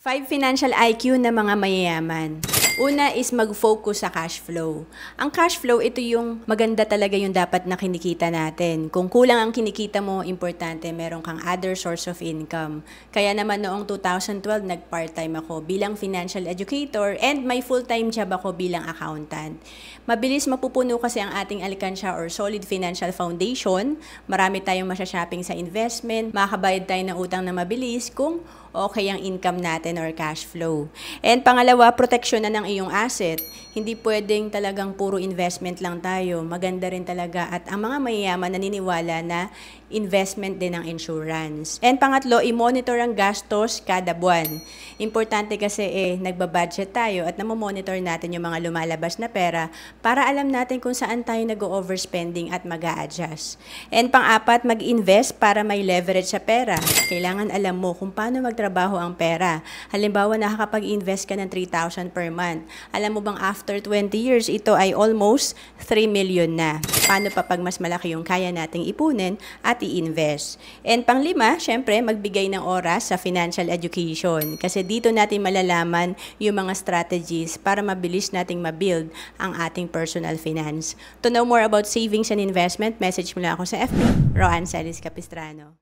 5 financial IQ na mga mayayaman. Una is mag-focus sa cash flow. Ang cash flow, ito yung maganda talaga yung dapat na kinikita natin. Kung kulang ang kinikita mo, importante, meron kang other source of income. Kaya naman noong 2012, nag-part-time ako bilang financial educator and may full-time job ako bilang accountant. Mabilis mapupuno kasi ang ating alkansya or solid financial foundation. Marami tayong masya-shopping sa investment, makakabayad tayo ng utang na mabilis kung okay ang income natin or cash flow. And pangalawa, proteksyon na ng iyong asset. Hindi pwedeng talagang puro investment lang tayo. Maganda rin talaga at ang mga mayayaman naniniwala na investment din ang insurance. And pangatlo, i-monitor ang gastos kada buwan. Importante kasi nagbabudget tayo at namomonitor natin yung mga lumalabas na pera para alam natin kung saan tayo nag-overspending at mag-a-adjust. And pang-apat, mag-invest para may leverage sa pera. Kailangan alam mo kung paano magtrabaho ang pera. Halimbawa, nakakapag-invest ka ng 3,000 per month. Alam mo bang after 20 years, ito ay almost 3 million na. Paano pa pag mas malaki yung kaya nating ipunin at i-invest? And panglima, syempre, magbigay ng oras sa financial education. Kasi dito natin malalaman yung mga strategies para mabilis nating mabuild ang ating personal finance. To know more about savings and investment, message mo lang ako sa FB, Roanne Celis Capistrano.